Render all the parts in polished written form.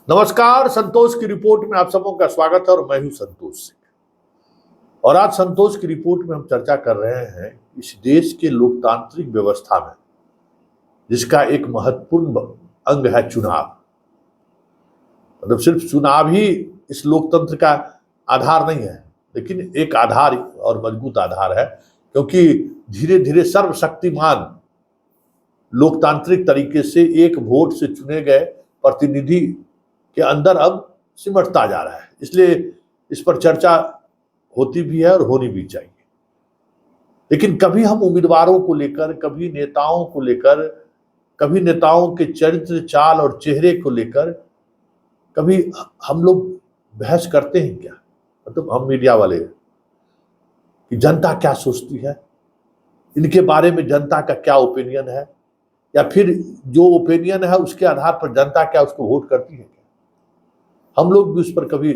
नमस्कार, संतोष की रिपोर्ट में आप सबों का स्वागत है और मैं हूं संतोष सिंह। और आज संतोष की रिपोर्ट में हम चर्चा कर रहे हैं इस देश के लोकतांत्रिक व्यवस्था में जिसका एक महत्वपूर्ण अंग है चुनाव। मतलब सिर्फ चुनाव ही इस लोकतंत्र का आधार नहीं है, लेकिन एक आधार और मजबूत आधार है, क्योंकि धीरे धीरे सर्वशक्तिमान लोकतांत्रिक तरीके से एक वोट से चुने गए प्रतिनिधि के अंदर अब सिमटता जा रहा है। इसलिए इस पर चर्चा होती भी है और होनी भी चाहिए। लेकिन कभी हम उम्मीदवारों को लेकर, कभी नेताओं को लेकर, कभी नेताओं के चरित्र, चाल और चेहरे को लेकर कभी हम लोग बहस करते हैं क्या? मतलब हम मीडिया वाले कि जनता क्या सोचती है, इनके बारे में जनता का क्या ओपिनियन है, या फिर जो ओपिनियन है उसके आधार पर जनता क्या उसको वोट करती है? हम लोग भी उस पर कभी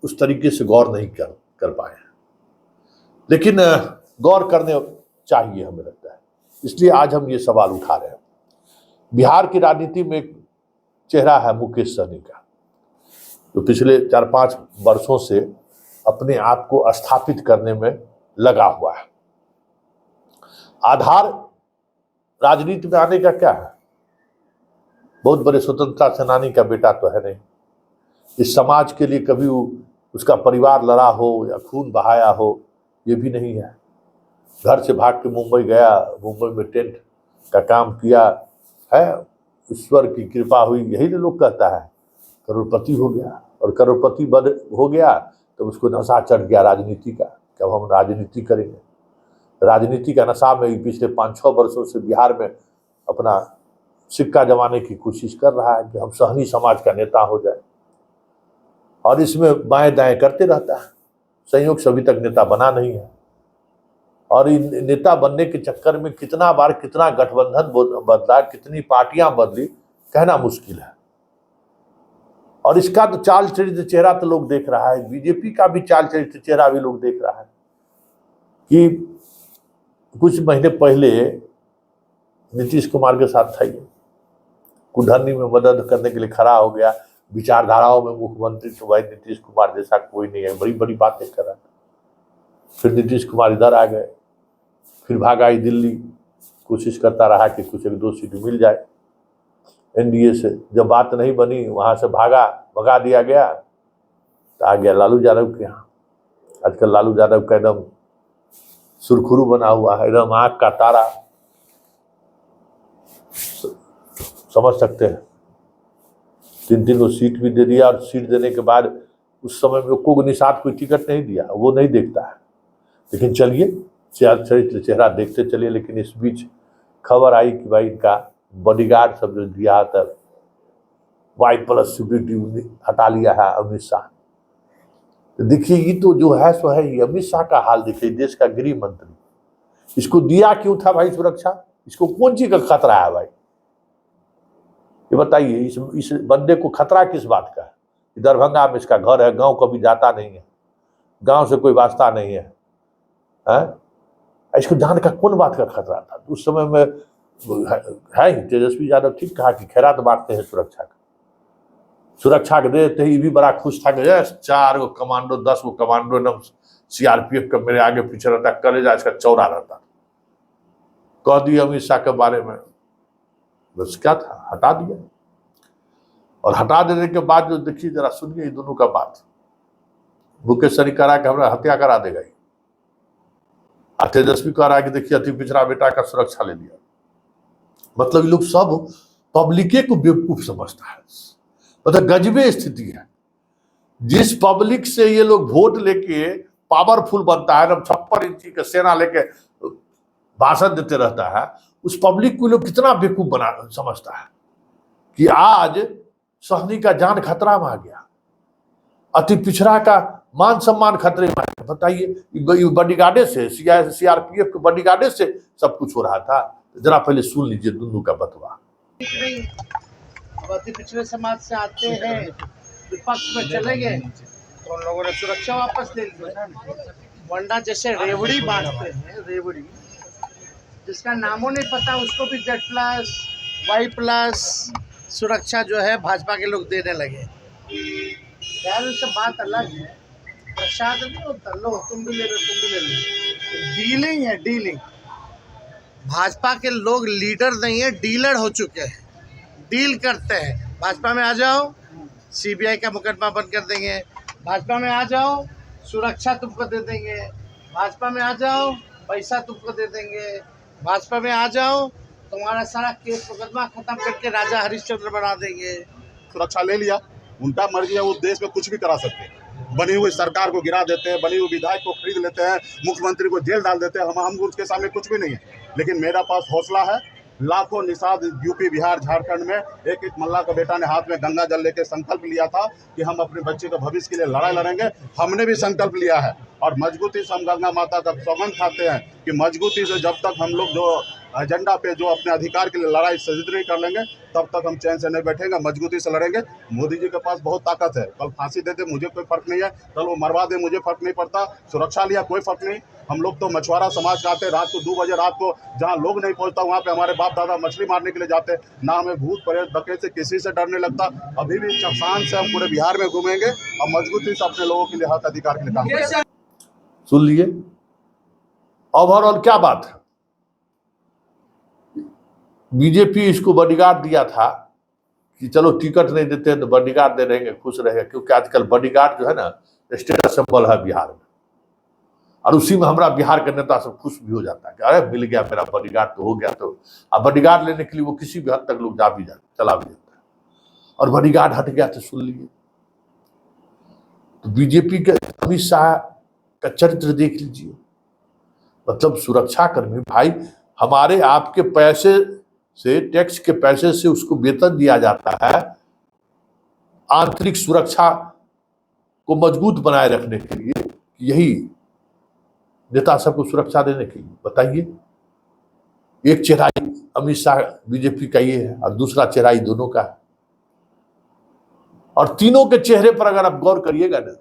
उस तरीके से गौर नहीं कर पाए हैं, लेकिन गौर करने चाहिए हमें लगता है। इसलिए आज हम ये सवाल उठा रहे हैं। बिहार की राजनीति में एक चेहरा है मुकेश सहनी का, जो पिछले 4-5 वर्षों से अपने आप को स्थापित करने में लगा हुआ है। आधार राजनीति में आने का क्या है? बहुत बड़े स्वतंत्रता सेनानी का बेटा तो है नहीं। इस समाज के लिए कभी उसका परिवार लड़ा हो या खून बहाया हो, ये भी नहीं है। घर से भाग के मुंबई गया, मुंबई में टेंट का काम किया है, ईश्वर की कृपा हुई, यही तो लोग कहता है। करोड़पति हो गया, और करोड़पति हो गया तो उसको नशा चढ़ गया राजनीति का, कब हम राजनीति करेंगे। राजनीति का नशा में पिछले 5-6 वर्षों से बिहार में अपना सिक्का जमाने की कोशिश कर रहा है कि हम सहनी समाज का नेता हो जाए, और इसमें बाएं दाएं करते रहता है। संयोग से अभी तक नेता बना नहीं है, और इन नेता बनने के चक्कर में कितना बार कितना गठबंधन बदला, कितनी पार्टियां बदली, कहना मुश्किल है। और इसका तो चाल चरित्र चेहरा तो लोग देख रहा है, बीजेपी का भी चाल चरित्र चेहरा भी लोग देख रहा है कि कुछ महीने पहले नीतीश कुमार के साथ था, ये कुधरनी में मदद करने के लिए खड़ा हो गया। विचारधाराओं में मुख्यमंत्री तो भाई नीतीश कुमार जैसा कोई नहीं है, बड़ी बड़ी बातें कर रहा था। फिर नीतीश कुमार इधर आ गए, फिर भागा ही दिल्ली, कोशिश करता रहा कि कुछ 1-2 सीट मिल जाए एनडीए से। जब बात नहीं बनी, वहां से भगा दिया गया, तो आ गया लालू यादव के यहाँ। आजकल लालू यादव का एकदम सुरखुरू बना हुआ है, एकदम आंख का तारा, समझ सकते हैं। 3 को सीट भी दे दिया, और सीट देने के बाद उस समय में को निषाद कोई टिकट नहीं दिया, वो नहीं देखता है। लेकिन चलिए चरित्र चेहरा देखते चलिए। लेकिन इस बीच खबर आई कि भाई इनका बॉडीगार्ड सब जो दिया था, Y+ सिक्योरिटी हटा लिया है अमित शाह। तो देखिए, ये तो जो है सो है, ये अमित शाह का हाल देखिए, देश का गृह मंत्री। इसको दिया क्यों था भाई सुरक्षा? इसको कौन चीज का खतरा है भाई, ये बताइए। इस बंदे को खतरा किस बात का है? दरभंगा में इसका घर है, गांव कभी जाता नहीं है, गांव से कोई वास्ता नहीं है, इसको जान का कौन बात का खतरा था? उस समय में है ही तेजस्वी यादव ठीक कहा कि खैरात बांटते हैं सुरक्षा का। सुरक्षा के देते ही भी बड़ा खुश था कि 4 गो कमांडो, 10 गो कमांडो एकदम सीआरपीएफ का मेरे आगे पीछे रहता, कलेजा इसका चौड़ा रहता। कह दिया अमित शाह के बारे में, बस क्या था, हटा दिया। और हटा देने के बाद जो देखिए, जरा सुनिए दोनों का बात। मुकेश सहनी कह रहा कि हमारा हत्या करा देगा, तेजस्वी कह रहा है कि देखिए अति पिछड़ा बेटा का सुरक्षा ले लिया। मतलब ये लोग सब पब्लिके को बेवकूफ समझता है। मतलब गजबे स्थिति है। जिस पब्लिक से ये लोग वोट लेके पावरफुल बनता है, 56 इंची का सेना लेके भाषण देते रहता है, उस पब्लिक को लोग कितना बेवकूफ बना समझता है कि आज सहनी का जान खतरा में आ गया, अति पिछड़ा का मान सम्मान खतरे में आ गया। बताइए, बॉडीगार्डे से, सीआरपीएफ के बॉडीगार्डे से सब कुछ हो रहा था। जरा पहले सुन लीजिए दोनों का बतवा। अति पिछड़े समाज से आते हैं, विपक्ष में चले गए तो उन लोगों ने सुरक्षा वापस ले ली। वरना जैसे रेवड़ी बांटते हैं, रेवड़ी जिसका नामों नहीं पता उसको भी Z+, Y+, सुरक्षा जो है भाजपा के लोग देने लगे। यार उससे बात अलग है, प्रसाद नहीं होता, लो तुम भी ले लो, तुम भी ले लो। डीलिंग है, डीलिंग। भाजपा के लोग लीडर नहीं है, डीलर हो चुके हैं, डील करते हैं। भाजपा में आ जाओ, सीबीआई का मुकदमा बंद कर देंगे। भाजपा में आ जाओ, सुरक्षा तुमको दे देंगे। भाजपा में आ जाओ, पैसा तुमको दे देंगे। भाजपा में आ जाओ, तुम्हारा सारा केस मुकदमा खत्म करके राजा हरिश्चंद्र बना देंगे। सुरक्षा ले लिया, उनका मर्जी है, वो देश में कुछ भी करा सकते हैं। बनी हुई सरकार को गिरा देते हैं, बनी हुई विधायक को खरीद लेते हैं, मुख्यमंत्री को जेल डाल देते हैं। हम उसके सामने कुछ भी नहीं है। लेकिन मेरा पास हौसला है। लाखों निषाद यूपी, बिहार, झारखंड में एक मल्ला का बेटा ने हाथ में गंगा जल लेके संकल्प लिया था कि हम अपने बच्चे के भविष्य के लिए लड़ाई लड़ेंगे। हमने भी संकल्प लिया है और मजबूती से हम गंगा माता का सौगंध खाते हैं कि मजबूती से जब तक हम लोग जो एजेंडा पे जो अपने अधिकार के लिए लड़ाई सिद्ध नहीं कर लेंगे, तब तक हम चैन से नहीं बैठेंगे, मजबूती से लड़ेंगे। मोदी जी के पास बहुत ताकत है। कल फांसी दे दे मुझे कोई फर्क नहीं है, कल वो मरवा दे मुझे फर्क नहीं पड़ता। सुरक्षा लिया कोई फर्क नहीं। हम लोग तो मछुआरा समाज का आते, रात को 2 बजे रात को जहाँ लोग नहीं पहुँचता वहाँ पे हमारे बाप दादा मछली मारने के लिए जाते। ना हमें भूत प्रेत डकैत से किसी से डरने लगता। अभी भी शान से हम पूरे बिहार में घूमेंगे और मजबूती से अपने लोगों के लिए हक अधिकार के लिए काम करेंगे। सुन लिए ओवरऑल क्या बात है। बीजेपी इसको बॉडीगार्ड दिया था कि चलो टिकट नहीं देते हैं तो बॉडीगार्ड दे रहेंगे, खुश रहेगा। क्योंकि आजकल बॉडीगार्ड जो है ना स्टेटस सिंबल है बिहार में, और उसी में हमारा बिहार का नेता सब खुश भी हो जाता है कि अरे मिल गया मेरा बॉडीगार्ड तो हो गया। तो अब बॉडीगार्ड लेने के लिए वो किसी भी हद तक लोग चला भी जाता है, और बॉडीगार्ड हट गया। तो सुन लिए तो बीजेपी के अमित शाह का चरित्र देख लीजिए। मतलब सुरक्षा कर्मी भाई, हमारे आपके पैसे से, टैक्स के पैसे से उसको वेतन दिया जाता है आंतरिक सुरक्षा को मजबूत बनाए रखने के लिए, यही नेता सबको सुरक्षा देने के लिए। बताइए, एक चेहराई अमित शाह बीजेपी का ये है और दूसरा चेहराई दोनों का है। और तीनों के चेहरे पर अगर आप गौर करिएगा ना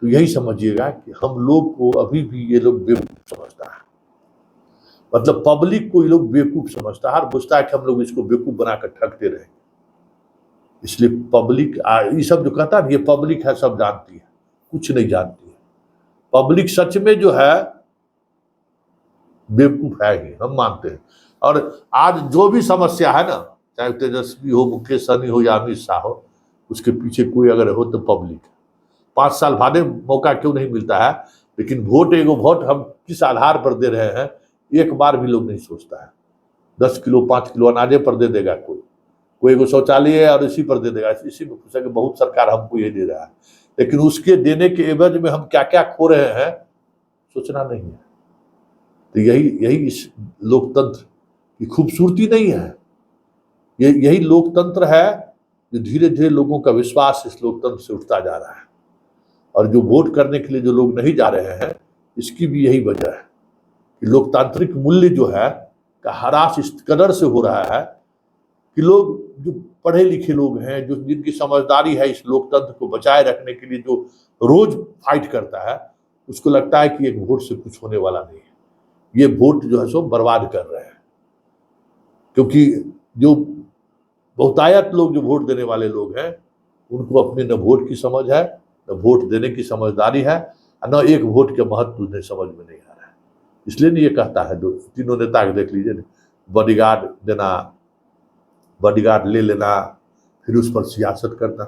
तो यही समझिएगा कि हम लोग को अभी भी ये लोग बेवकूफ समझता है। मतलब पब्लिक को ये लोग बेवकूफ समझता है और पूछता है कि हम लोग इसको बेवकूफ बनाकर ठगते रहे। इसलिए पब्लिक ये सब जो कहता है ये पब्लिक है, सब जानती है, कुछ नहीं जानती है। पब्लिक सच में जो है बेवकूफ है ही, हम मानते हैं। और आज जो भी समस्या है ना, चाहे तेजस्वी हो, मुकेश सहनी हो या अमित शाह हो, उसके पीछे कोई अगर हो तो पब्लिक। 5 साल बाद मौका क्यों नहीं मिलता है, लेकिन वोट हम किस आधार पर दे रहे हैं एक बार भी लोग नहीं सोचता है। 10 किलो 5 किलो अनाजे पर दे देगा कोई एगो शौचालय है और इसी पर दे देगा, इसी में खुश है कि बहुत सरकार हमको ये दे रहा है। लेकिन उसके देने के एवज में हम क्या क्या खो रहे हैं सोचना नहीं है। तो यही इस लोकतंत्र की खूबसूरती नहीं है। यही लोकतंत्र है जो धीरे धीरे लोगों का विश्वास इस लोकतंत्र से उठता जा रहा है। और जो वोट करने के लिए जो लोग नहीं जा रहे हैं, इसकी भी यही वजह है कि लोकतांत्रिक मूल्य जो है का ह्रास इस कदर से हो रहा है कि लोग जो पढ़े लिखे लोग हैं, जो जिनकी समझदारी है इस लोकतंत्र को बचाए रखने के लिए, जो रोज फाइट करता है, उसको लगता है कि एक वोट से कुछ होने वाला नहीं है। ये वोट जो है सो बर्बाद कर रहे हैं। क्योंकि जो बहुतायत लोग जो वोट देने वाले लोग हैं, उनको अपने न वोट की समझ है, न वोट देने की समझदारी है, न एक वोट के महत्व उन्हें समझ में नहीं आ रहा है। इसलिए नहीं ये कहता है, तीनों नेता के देख लीजिए, बॉडीगार्ड देना, बॉडीगार्ड ले लेना, फिर उस पर सियासत करना।